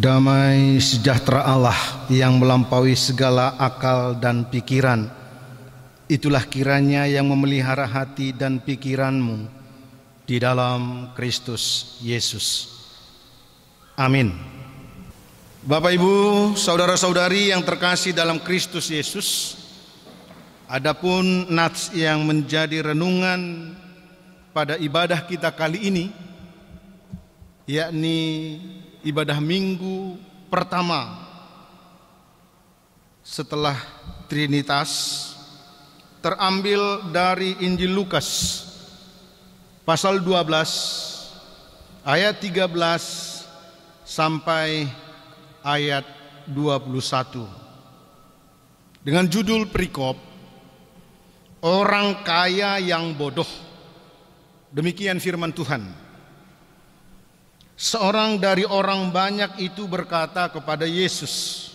Damai sejahtera Allah yang melampaui segala akal dan pikiran, itulah kiranya yang memelihara hati dan pikiranmu di dalam Kristus Yesus. Amin. Bapak, Ibu, saudara-saudari yang terkasih dalam Kristus Yesus, adapun nats yang menjadi renungan pada ibadah kita kali ini, yakni ibadah minggu pertama setelah Trinitas, terambil dari Injil Lukas pasal 12 ayat 13 sampai ayat 21 dengan judul perikop Orang Kaya yang Bodoh. Demikian firman Tuhan. Seorang dari orang banyak itu berkata kepada Yesus,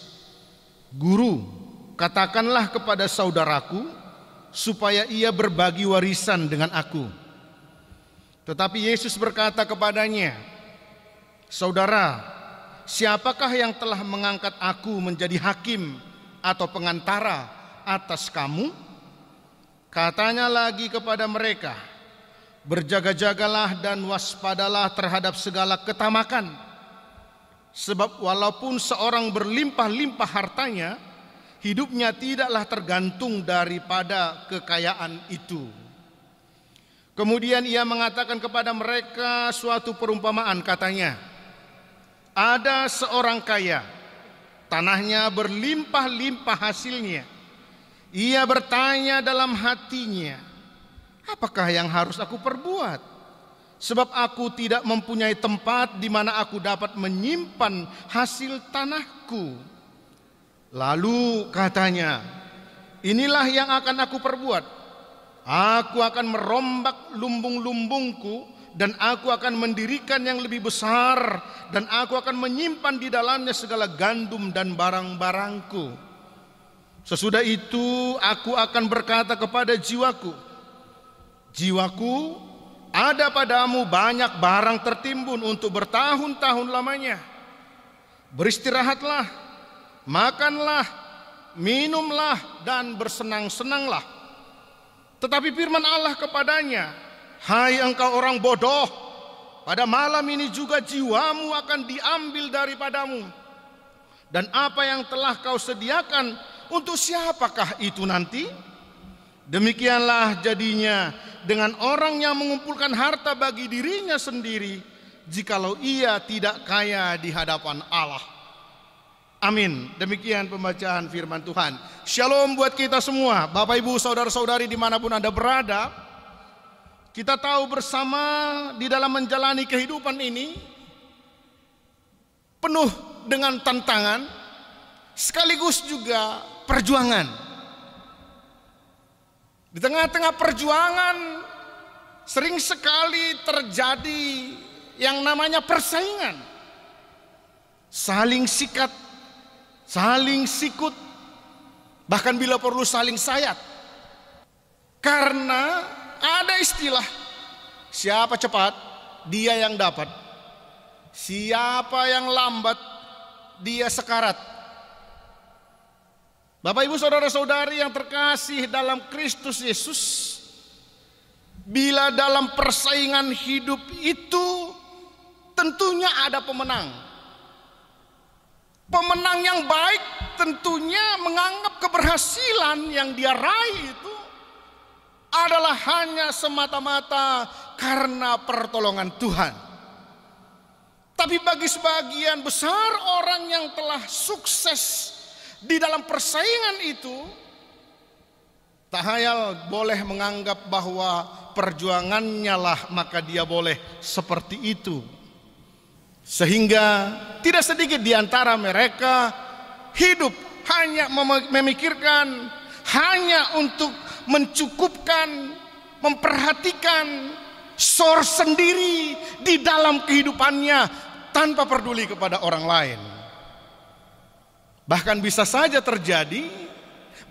"Guru, katakanlah kepada saudaraku supaya ia berbagi warisan dengan aku." Tetapi Yesus berkata kepadanya, "Saudara, siapakah yang telah mengangkat aku menjadi hakim atau pengantara atas kamu?" Katanya lagi kepada mereka, "Berjaga-jagalah dan waspadalah terhadap segala ketamakan. Sebab walaupun seorang berlimpah-limpah hartanya, hidupnya tidaklah tergantung daripada kekayaan itu." Kemudian ia mengatakan kepada mereka suatu perumpamaan, katanya, "Ada seorang kaya, tanahnya berlimpah-limpah hasilnya. Ia bertanya dalam hatinya, 'Apakah yang harus aku perbuat? Sebab aku tidak mempunyai tempat di mana aku dapat menyimpan hasil tanahku.' Lalu katanya, 'Inilah yang akan aku perbuat. Aku akan merombak lumbung-lumbungku dan aku akan mendirikan yang lebih besar, dan aku akan menyimpan di dalamnya segala gandum dan barang-barangku. Sesudah itu aku akan berkata kepada jiwaku, jiwaku, ada padamu banyak barang tertimbun untuk bertahun-tahun lamanya. Beristirahatlah, makanlah, minumlah, dan bersenang-senanglah.' Tetapi firman Allah kepadanya, 'Hai engkau orang bodoh, pada malam ini juga jiwamu akan diambil daripadamu. Dan apa yang telah kau sediakan, untuk siapakah itu nanti?' Demikianlah jadinya dengan orang yang mengumpulkan harta bagi dirinya sendiri, jikalau ia tidak kaya di hadapan Allah." Amin. Demikian pembacaan firman Tuhan. Shalom buat kita semua, Bapak, Ibu, saudara-saudari dimanapun Anda berada. Kita tahu bersama di dalam menjalani kehidupan ini penuh dengan tantangan, sekaligus juga perjuangan. Di tengah-tengah perjuangan sering sekali terjadi yang namanya persaingan, saling sikat, saling sikut, bahkan bila perlu saling sayat. Karena ada istilah, siapa cepat dia yang dapat, siapa yang lambat dia sekarat. Bapak, Ibu, saudara-saudari yang terkasih dalam Kristus Yesus, bila dalam persaingan hidup itu tentunya ada pemenang. Pemenang yang baik tentunya menganggap keberhasilan yang dia raih itu adalah hanya semata-mata karena pertolongan Tuhan. Tapi bagi sebagian besar orang yang telah sukses di dalam persaingan itu, tak hayal boleh menganggap bahwa perjuangannya lah maka dia boleh seperti itu. Sehingga tidak sedikit di antara mereka hidup hanya memikirkan, hanya untuk mencukupkan, memperhatikan source sendiri di dalam kehidupannya tanpa peduli kepada orang lain. Bahkan bisa saja terjadi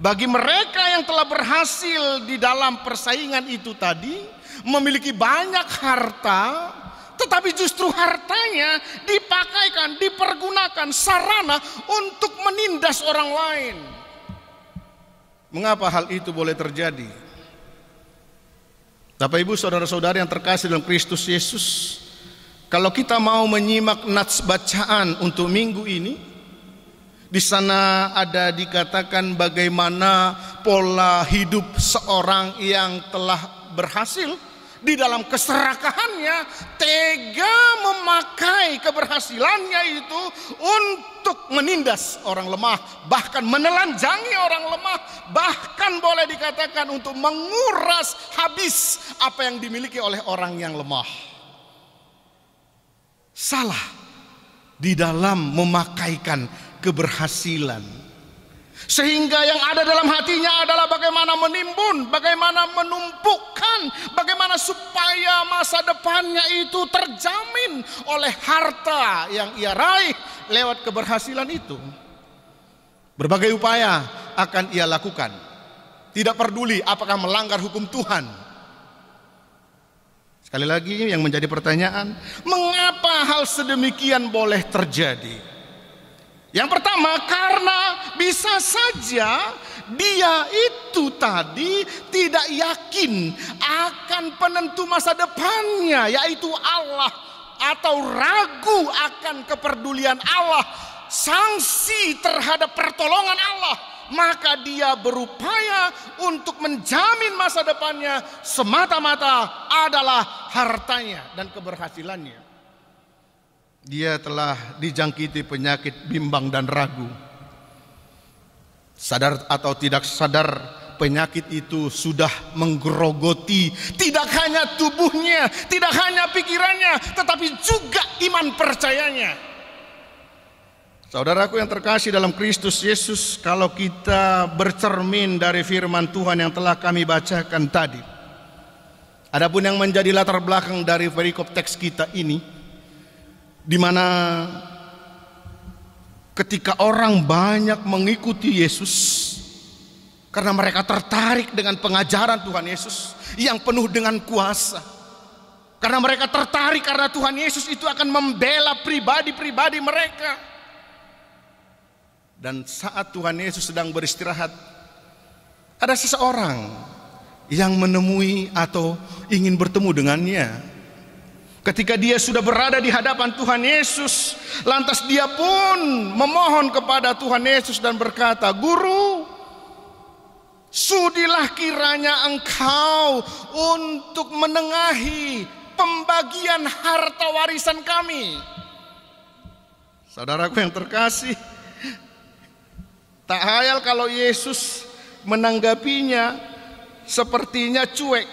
bagi mereka yang telah berhasil di dalam persaingan itu tadi, memiliki banyak harta, tetapi justru hartanya dipakaikan, dipergunakan sarana untuk menindas orang lain. Mengapa hal itu boleh terjadi? Bapak Ibu, saudara-saudari yang terkasih dalam Kristus Yesus, kalau kita mau menyimak nats bacaan untuk minggu ini, di sana ada dikatakan bagaimana pola hidup seorang yang telah berhasil di dalam keserakahannya, tega memakai keberhasilannya itu untuk menindas orang lemah, bahkan menelanjangi orang lemah, bahkan boleh dikatakan untuk menguras habis apa yang dimiliki oleh orang yang lemah. Salah di dalam memakaikan keberhasilan. Sehingga yang ada dalam hatinya adalah bagaimana menimbun, bagaimana menumpukan, bagaimana supaya masa depannya itu terjamin oleh harta yang ia raih lewat keberhasilan itu. Berbagai upaya akan ia lakukan, tidak peduli apakah melanggar hukum Tuhan. Sekali lagi yang menjadi pertanyaan, mengapa hal sedemikian boleh terjadi? Yang pertama, karena bisa saja dia itu tadi tidak yakin akan penentu masa depannya, yaitu Allah, atau ragu akan kepedulian Allah, sanksi terhadap pertolongan Allah. Maka dia berupaya untuk menjamin masa depannya semata-mata adalah hartanya dan keberhasilannya. Dia telah dijangkiti penyakit bimbang dan ragu. Sadar atau tidak sadar, penyakit itu sudah menggerogoti tidak hanya tubuhnya, tidak hanya pikirannya, tetapi juga iman percayanya. Saudaraku yang terkasih dalam Kristus Yesus, kalau kita bercermin dari firman Tuhan yang telah kami bacakan tadi, adapun yang menjadi latar belakang dari perikop teks kita ini, di mana ketika orang banyak mengikuti Yesus karena mereka tertarik dengan pengajaran Tuhan Yesus yang penuh dengan kuasa, karena mereka tertarik karena Tuhan Yesus itu akan membela pribadi-pribadi mereka. Dan saat Tuhan Yesus sedang beristirahat, ada seseorang yang menemui atau ingin bertemu dengannya. Ketika dia sudah berada di hadapan Tuhan Yesus, lantas dia pun memohon kepada Tuhan Yesus dan berkata, "Guru, sudilah kiranya Engkau untuk menengahi pembagian harta warisan kami." Saudaraku yang terkasih, tak hayal kalau Yesus menanggapinya sepertinya cuek.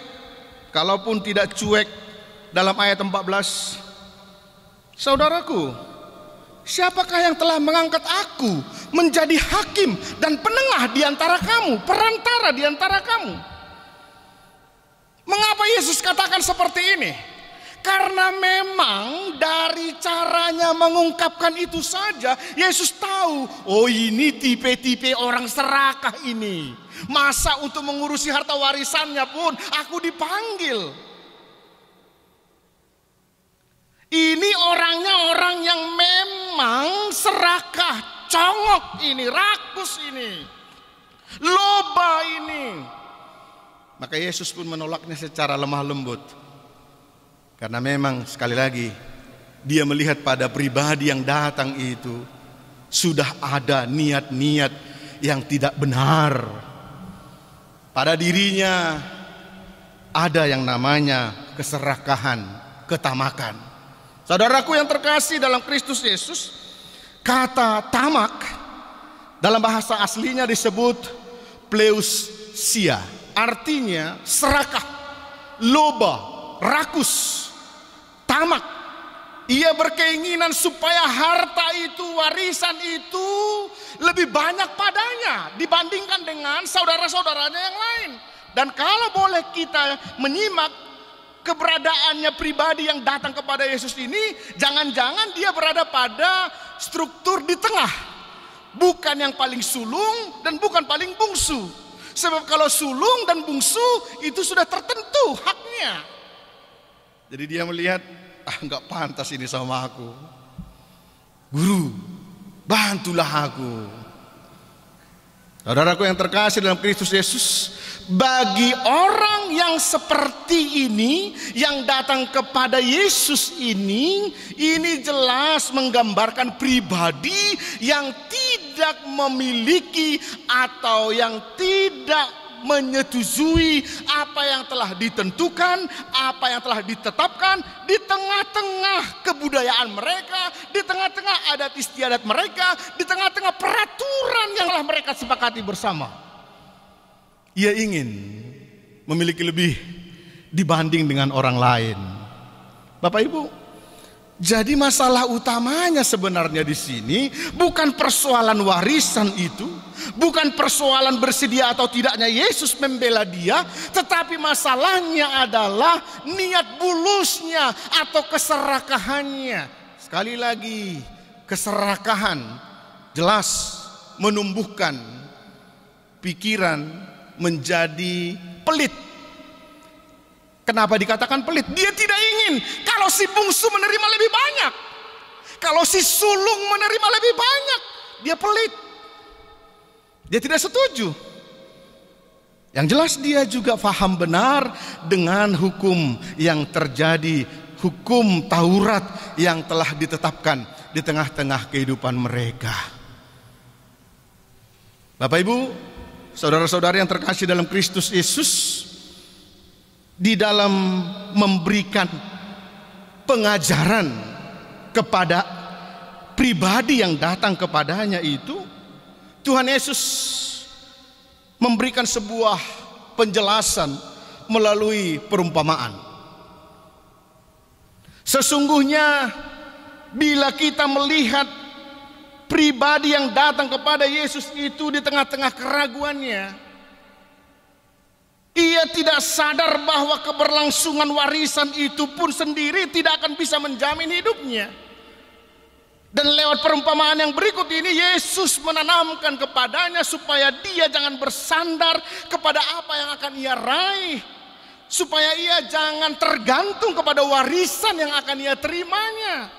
Kalaupun tidak cuek, dalam ayat 14, "Saudaraku, siapakah yang telah mengangkat aku menjadi hakim dan penengah di antara kamu, perantara di antara kamu?" Mengapa Yesus katakan seperti ini? Karena memang dari caranya mengungkapkan itu saja, Yesus tahu, oh ini tipe-tipe orang serakah ini. Masa untuk mengurusi harta warisannya pun aku dipanggil. Ini orangnya orang yang memang serakah, congok ini, rakus ini, loba ini. Maka Yesus pun menolaknya secara lemah lembut. Karena memang sekali lagi dia melihat pada pribadi yang datang itu sudah ada niat-niat yang tidak benar. Pada dirinya ada yang namanya keserakahan, ketamakan. Saudaraku yang terkasih dalam Kristus Yesus, kata tamak dalam bahasa aslinya disebut pleusia, artinya serakah, loba, rakus, tamak. Ia berkeinginan supaya harta itu, warisan itu lebih banyak padanya dibandingkan dengan saudara-saudaranya yang lain. Dan kalau boleh kita menyimak keberadaannya pribadi yang datang kepada Yesus ini, jangan-jangan dia berada pada struktur di tengah, bukan yang paling sulung dan bukan paling bungsu. Sebab kalau sulung dan bungsu itu sudah tertentu haknya. Jadi dia melihat nggak pantas ini sama aku. Guru, bantulah aku. Saudaraku yang terkasih dalam Kristus Yesus, bagi orang yang seperti ini, yang datang kepada Yesus ini jelas menggambarkan pribadi yang tidak memiliki atau yang tidak menyetujui apa yang telah ditentukan, apa yang telah ditetapkan di tengah-tengah kebudayaan mereka, di tengah-tengah adat istiadat mereka, di tengah-tengah peraturan yang telah mereka sepakati bersama. Ia ingin memiliki lebih dibanding dengan orang lain. Bapak Ibu, jadi masalah utamanya sebenarnya di sini bukan persoalan warisan itu, bukan persoalan bersedia atau tidaknya Yesus membela dia, tetapi masalahnya adalah niat bulusnya atau keserakahannya. Sekali lagi, keserakahan jelas menumbuhkan pikiran menjadi pelit. Kenapa dikatakan pelit? Dia tidak ingin kalau si bungsu menerima lebih banyak, kalau si sulung menerima lebih banyak, dia pelit. Dia tidak setuju. Yang jelas dia juga paham benar dengan hukum yang terjadi, hukum Taurat yang telah ditetapkan di tengah-tengah kehidupan mereka. Bapak Ibu, saudara-saudari yang terkasih dalam Kristus Yesus, di dalam memberikan pengajaran kepada pribadi yang datang kepadanya itu, Tuhan Yesus memberikan sebuah penjelasan melalui perumpamaan. Sesungguhnya bila kita melihat pribadi yang datang kepada Yesus itu di tengah-tengah keraguannya, ia tidak sadar bahwa keberlangsungan warisan itu pun sendiri tidak akan bisa menjamin hidupnya. Dan lewat perumpamaan yang berikut ini, Yesus menanamkan kepadanya supaya dia jangan bersandar kepada apa yang akan ia raih, supaya ia jangan tergantung kepada warisan yang akan ia terimanya,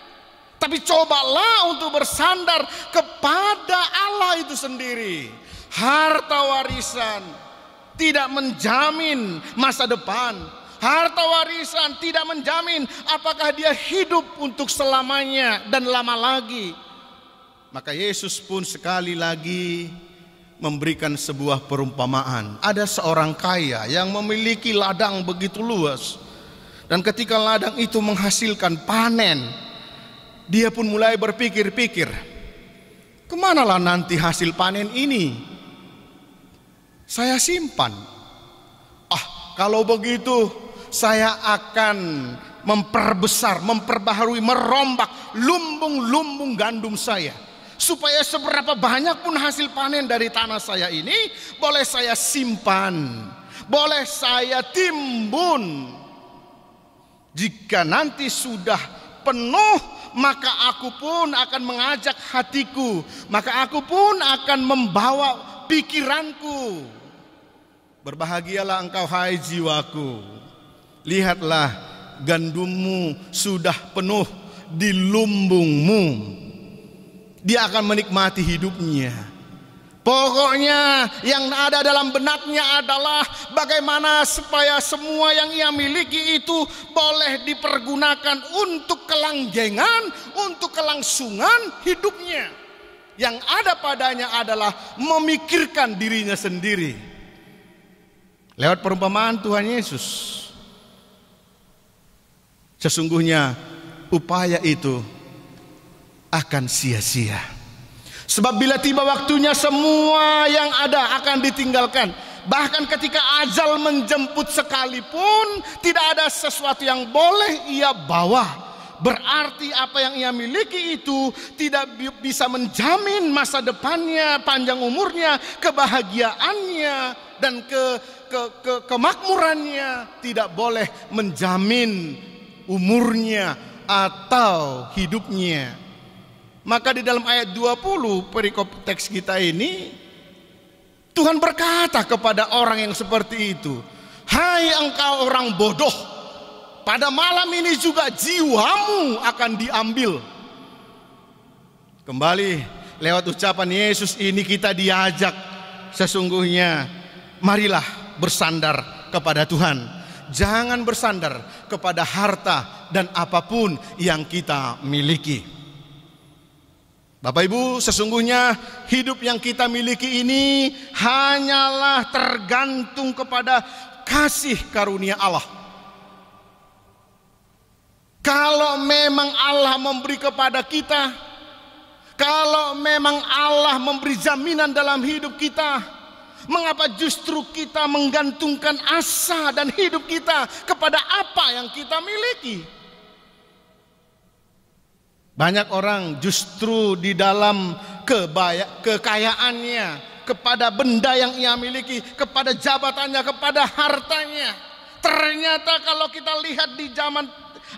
tapi cobalah untuk bersandar kepada Allah itu sendiri. Harta warisan tidak menjamin masa depan. Harta warisan tidak menjamin apakah dia hidup untuk selamanya dan lama lagi. Maka Yesus pun sekali lagi memberikan sebuah perumpamaan. Ada seorang kaya yang memiliki ladang begitu luas, dan ketika ladang itu menghasilkan panen, dia pun mulai berpikir-pikir, kemanalah nanti hasil panen ini saya simpan. Kalau begitu saya akan memperbesar, memperbaharui, merombak lumbung-lumbung gandum saya, supaya seberapa banyak pun hasil panen dari tanah saya ini boleh saya simpan, boleh saya timbun. Jika nanti sudah penuh, maka aku pun akan mengajak hatiku, maka aku pun akan membawa pikiranku. Berbahagialah engkau hai jiwaku, lihatlah gandummu sudah penuh di lumbungmu. Dia akan menikmati hidupnya. Pokoknya yang ada dalam benaknya adalah bagaimana supaya semua yang ia miliki itu boleh dipergunakan untuk kelanggengan, untuk kelangsungan hidupnya. Yang ada padanya adalah memikirkan dirinya sendiri. Lewat perumpamaan Tuhan Yesus, sesungguhnya upaya itu akan sia-sia. Sebab bila tiba waktunya, semua yang ada akan ditinggalkan. Bahkan ketika ajal menjemput sekalipun, tidak ada sesuatu yang boleh ia bawa. Berarti apa yang ia miliki itu tidak bisa menjamin masa depannya, panjang umurnya, kebahagiaannya, dan kemakmurannya. Tidak boleh menjamin umurnya atau hidupnya. Maka di dalam ayat 20 perikop teks kita ini, Tuhan berkata kepada orang yang seperti itu, hai engkau orang bodoh, pada malam ini juga jiwamu akan diambil. Kembali lewat ucapan Yesus ini kita diajak sesungguhnya, marilah bersandar kepada Tuhan. Jangan bersandar kepada harta dan apapun yang kita miliki. Bapak Ibu, sesungguhnya hidup yang kita miliki ini hanyalah tergantung kepada kasih karunia Allah. Kalau memang Allah memberi kepada kita, kalau memang Allah memberi jaminan dalam hidup kita, mengapa justru kita menggantungkan asa dan hidup kita kepada apa yang kita miliki? Banyak orang justru di dalam kekayaannya, kepada benda yang ia miliki, kepada jabatannya, kepada hartanya. Ternyata kalau kita lihat di zaman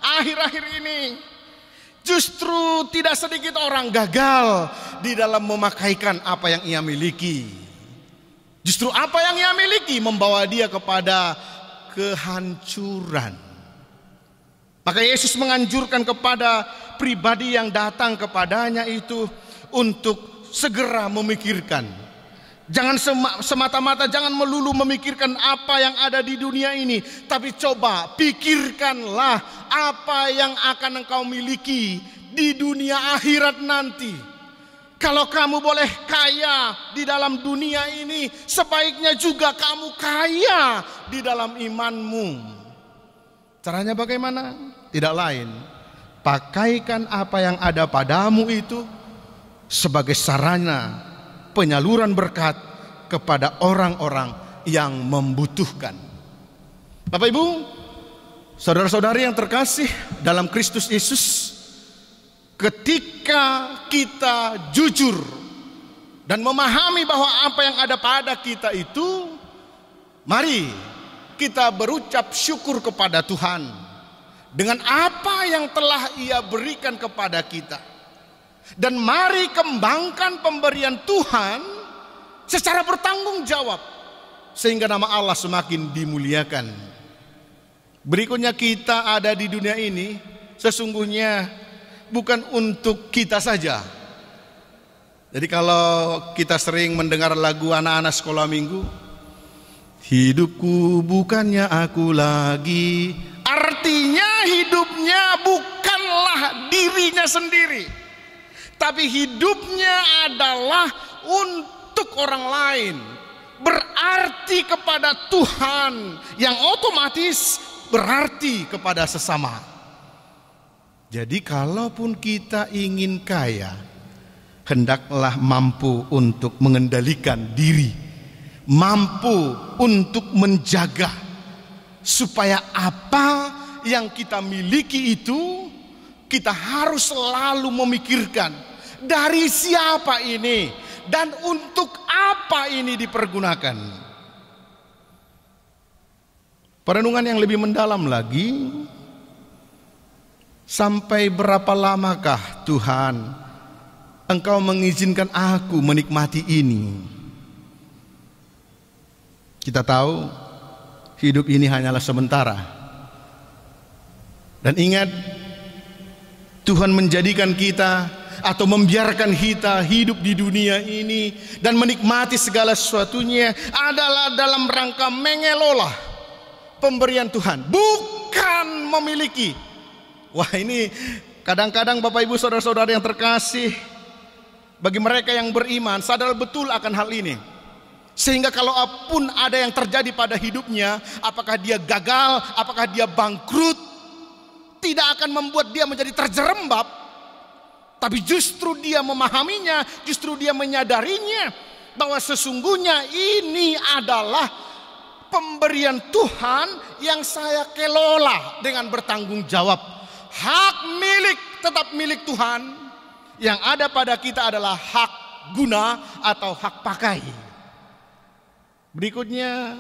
akhir-akhir ini, justru tidak sedikit orang gagal di dalam memakaikan apa yang ia miliki. Justru apa yang ia miliki membawa dia kepada kehancuran. Maka Yesus menganjurkan kepada pribadi yang datang kepadanya itu untuk segera memikirkan. Jangan semata-mata, jangan melulu memikirkan apa yang ada di dunia ini, tapi coba pikirkanlah apa yang akan engkau miliki di dunia akhirat nanti. Kalau kamu boleh kaya di dalam dunia ini, sebaiknya juga kamu kaya di dalam imanmu. Caranya bagaimana? Tidak lain, pakaikan apa yang ada padamu itu sebagai sarana penyaluran berkat kepada orang-orang yang membutuhkan. Bapak Ibu, saudara-saudari yang terkasih dalam Kristus Yesus, ketika kita jujur dan memahami bahwa apa yang ada pada kita itu, mari kita berucap syukur kepada Tuhan dengan apa yang telah Ia berikan kepada kita. Dan mari kembangkan pemberian Tuhan secara bertanggung jawab, sehingga nama Allah semakin dimuliakan. Berikutnya, kita ada di dunia ini sesungguhnya bukan untuk kita saja. Jadi kalau kita sering mendengar lagu anak-anak sekolah minggu, hidupku bukannya aku lagi, artinya hidupnya bukanlah dirinya sendiri, tapi hidupnya adalah untuk orang lain, berarti kepada Tuhan, yang otomatis berarti kepada sesama. Jadi kalaupun kita ingin kaya, hendaklah mampu untuk mengendalikan diri, mampu untuk menjaga supaya apa yang kita miliki itu kita harus selalu memikirkan dari siapa ini dan untuk apa ini dipergunakan. Perenungan yang lebih mendalam lagi, sampai berapa lamakah Tuhan Engkau mengizinkan aku menikmati ini? Kita tahu hidup ini hanyalah sementara. Dan ingat, Tuhan menjadikan kita atau membiarkan kita hidup di dunia ini dan menikmati segala sesuatunya adalah dalam rangka mengelola pemberian Tuhan, bukan memiliki. Wah, ini kadang-kadang Bapak Ibu saudara-saudara yang terkasih, bagi mereka yang beriman sadar betul akan hal ini. Sehingga kalau pun ada yang terjadi pada hidupnya, apakah dia gagal, apakah dia bangkrut, tidak akan membuat dia menjadi terjerembab, tapi justru dia memahaminya, justru dia menyadarinya bahwa sesungguhnya ini adalah pemberian Tuhan yang saya kelola dengan bertanggung jawab. Hak milik tetap milik Tuhan, yang ada pada kita adalah hak guna atau hak pakai. Berikutnya,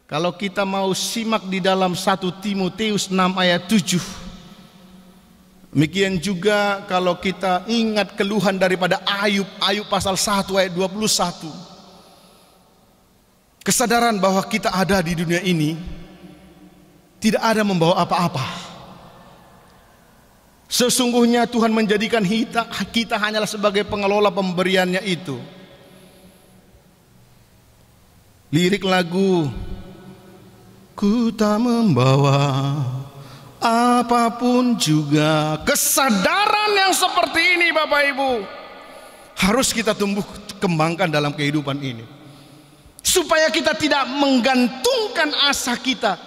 kalau kita mau simak di dalam 1 Timotius 6 ayat 7. Demikian juga kalau kita ingat keluhan daripada Ayub pasal 1 ayat 21. Kesadaran bahwa kita ada di dunia ini tidak ada membawa apa-apa. Sesungguhnya Tuhan menjadikan kita hanyalah sebagai pengelola pemberiannya itu. Lirik lagu, ku tak membawa apapun juga. Kesadaran yang seperti ini Bapak Ibu harus kita tumbuh kembangkan dalam kehidupan ini, supaya kita tidak menggantungkan asa kita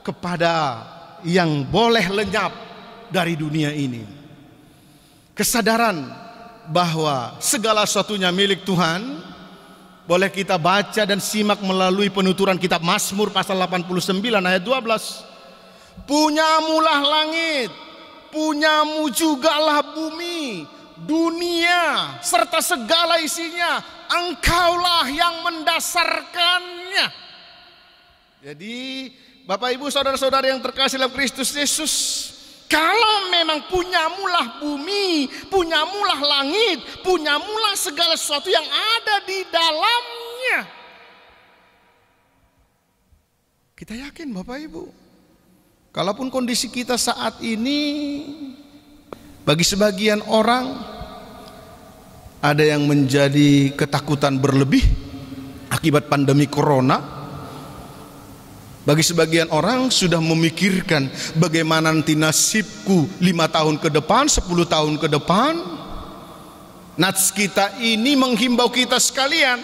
kepada yang boleh lenyap dari dunia ini. Kesadaran bahwa segala sesuatunya milik Tuhan boleh kita baca dan simak melalui penuturan kitab Mazmur pasal 89 ayat 12. Punyamulah langit, punyamu jugalah bumi, dunia serta segala isinya, engkaulah yang mendasarkannya. Jadi Bapak Ibu saudara-saudara yang terkasih dalam Kristus Yesus, kalau memang punyamulah bumi, punyamulah langit, punyamulah segala sesuatu yang ada di dalamnya, kita yakin Bapak Ibu, kalaupun kondisi kita saat ini bagi sebagian orang ada yang menjadi ketakutan berlebih akibat pandemi corona. Bagi sebagian orang sudah memikirkan bagaimana nanti nasibku 5 tahun ke depan, 10 tahun ke depan. Nats kita ini menghimbau kita sekalian,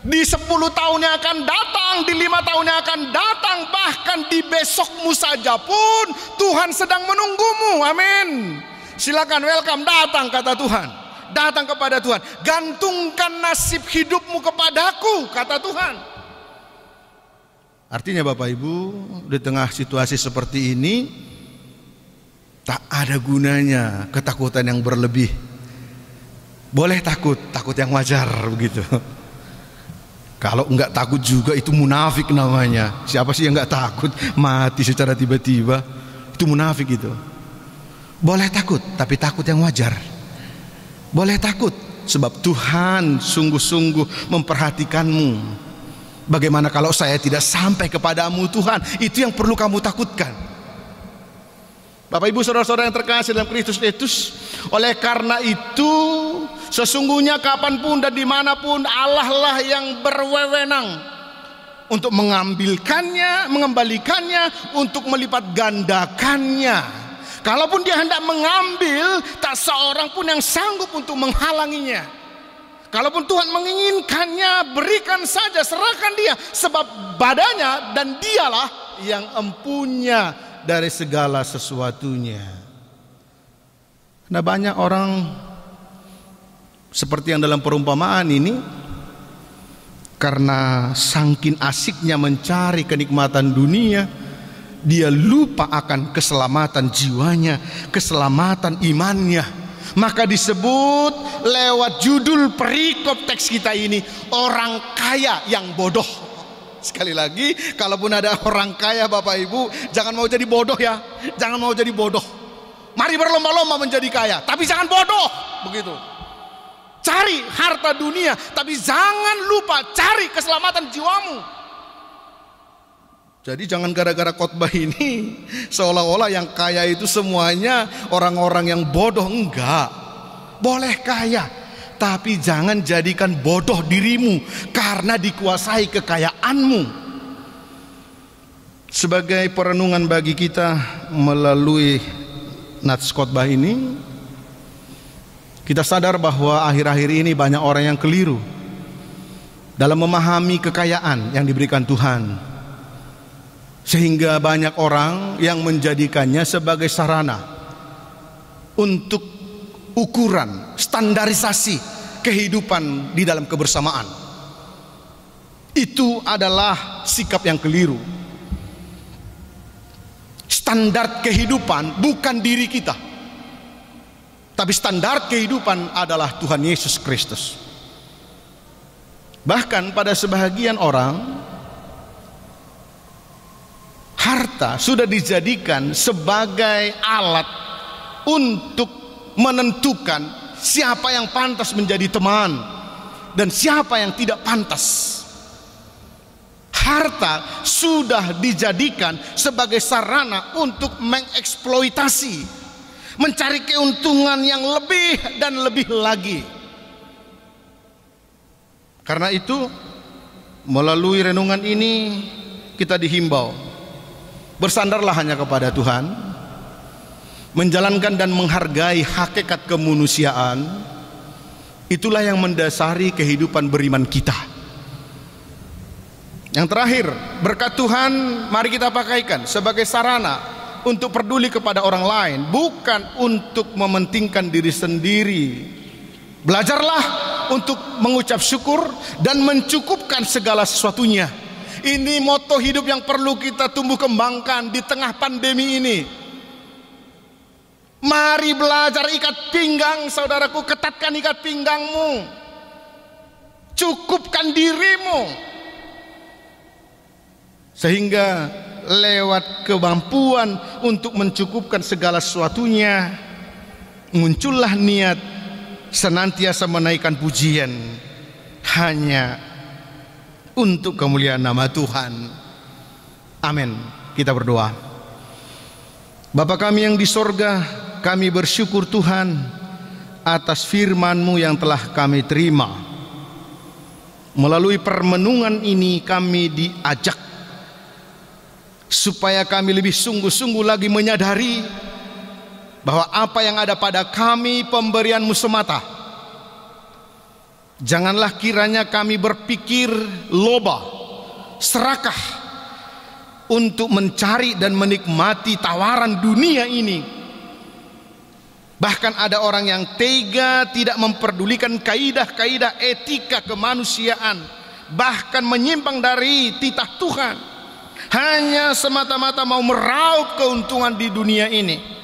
di 10 tahun yang akan datang, di 5 tahun yang akan datang, bahkan di besokmu saja pun Tuhan sedang menunggumu. Amin. Silakan, welcome, datang kata Tuhan. Datang kepada Tuhan. Gantungkan nasib hidupmu kepadaku kata Tuhan. Artinya Bapak Ibu, di tengah situasi seperti ini tak ada gunanya ketakutan yang berlebih. Boleh takut, takut yang wajar begitu. Kalau enggak takut juga itu munafik namanya. Siapa sih yang enggak takut mati secara tiba-tiba? Itu munafik itu. Boleh takut, tapi takut yang wajar. Boleh takut sebab Tuhan sungguh-sungguh memperhatikanmu. Bagaimana kalau saya tidak sampai kepadamu Tuhan? Itu yang perlu kamu takutkan. Bapak Ibu saudara-saudara yang terkasih dalam Kristus Yesus, oleh karena itu sesungguhnya kapanpun dan dimanapun Allah lah yang berwewenang untuk mengambilkannya, mengembalikannya, untuk melipat gandakannya. Kalaupun dia hendak mengambil, tak seorang pun yang sanggup untuk menghalanginya. Kalaupun Tuhan menginginkannya, berikan saja, serahkan dia, sebab badannya dan dialah yang empunya dari segala sesuatunya. Nah, banyak orang seperti yang dalam perumpamaan ini, karena saking asiknya mencari kenikmatan dunia, dia lupa akan keselamatan jiwanya, keselamatan imannya. Maka disebut lewat judul perikop teks kita ini, orang kaya yang bodoh. Sekali lagi, kalaupun ada orang kaya Bapak Ibu, jangan mau jadi bodoh ya. Jangan mau jadi bodoh. Mari berlomba-lomba menjadi kaya, tapi jangan bodoh. Begitu. Cari harta dunia, tapi jangan lupa cari keselamatan jiwamu. Jadi jangan gara-gara khotbah ini seolah-olah yang kaya itu semuanya orang-orang yang bodoh. Enggak. Boleh kaya, tapi jangan jadikan bodoh dirimu karena dikuasai kekayaanmu. Sebagai perenungan bagi kita melalui nats khotbah ini, kita sadar bahwa akhir-akhir ini banyak orang yang keliru dalam memahami kekayaan yang diberikan Tuhan. Sehingga banyak orang yang menjadikannya sebagai sarana untuk ukuran, standarisasi kehidupan di dalam kebersamaan. Itu adalah sikap yang keliru. Standar kehidupan bukan diri kita, tapi standar kehidupan adalah Tuhan Yesus Kristus. Bahkan pada sebahagian orang, harta sudah dijadikan sebagai alat untuk menentukan siapa yang pantas menjadi teman dan siapa yang tidak pantas. harta sudah dijadikan sebagai sarana untuk mengeksploitasi, mencari keuntungan yang lebih dan lebih lagi. Karena itu, melalui renungan ini kita dihimbau, bersandarlah hanya kepada Tuhan, menjalankan dan menghargai hakikat kemanusiaan. Itulah yang mendasari kehidupan beriman kita. Yang terakhir, berkat Tuhan mari kita pakaikan sebagai sarana untuk peduli kepada orang lain, bukan untuk mementingkan diri sendiri. Belajarlah untuk mengucap syukur dan mencukupkan segala sesuatunya. Ini moto hidup yang perlu kita tumbuh kembangkan di tengah pandemi ini. Mari belajar ikat pinggang, saudaraku, ketatkan ikat pinggangmu. Cukupkan dirimu. Sehingga lewat kemampuan untuk mencukupkan segala sesuatunya, muncullah niat senantiasa menaikkan pujian hanya untuk kemuliaan nama Tuhan. Amin. Kita berdoa. Bapa kami yang di sorga, kami bersyukur Tuhan atas firman-Mu yang telah kami terima. Melalui permenungan ini kami diajak supaya kami lebih sungguh-sungguh lagi menyadari bahwa apa yang ada pada kami pemberian-Mu semata. Janganlah kiranya kami berpikir loba, serakah untuk mencari dan menikmati tawaran dunia ini. Bahkan ada orang yang tega tidak memperdulikan kaidah-kaidah etika kemanusiaan, bahkan menyimpang dari titah Tuhan, hanya semata-mata mau meraup keuntungan di dunia ini.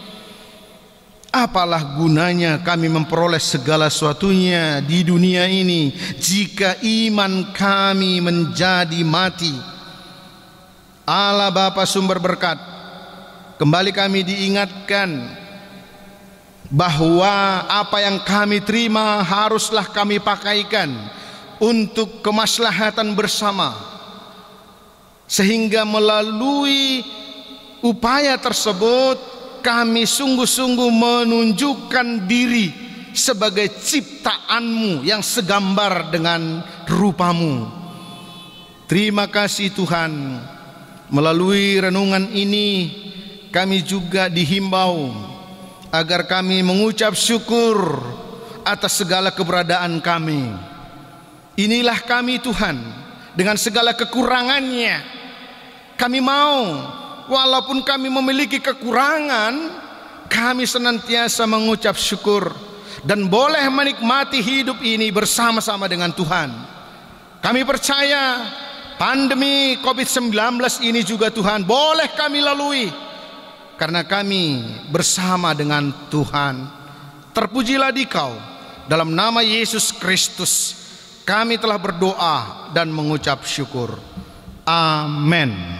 Apalah gunanya kami memperoleh segala sesuatunya di dunia ini jika iman kami menjadi mati. Allah Bapa sumber berkat, kembali kami diingatkan bahwa apa yang kami terima haruslah kami pakaikan untuk kemaslahatan bersama, sehingga melalui upaya tersebut kami sungguh-sungguh menunjukkan diri sebagai ciptaan-Mu yang segambar dengan rupa-Mu. Terima kasih Tuhan. Melalui renungan ini kami juga dihimbau agar kami mengucap syukur atas segala keberadaan kami. Inilah kami Tuhan, dengan segala kekurangannya. Kami mau, walaupun kami memiliki kekurangan, kami senantiasa mengucap syukur dan boleh menikmati hidup ini bersama-sama dengan Tuhan. Kami percaya pandemi COVID-19 ini juga Tuhan boleh kami lalui, karena kami bersama dengan Tuhan. Terpujilah Dikau. Dalam nama Yesus Kristus kami telah berdoa dan mengucap syukur. Amin.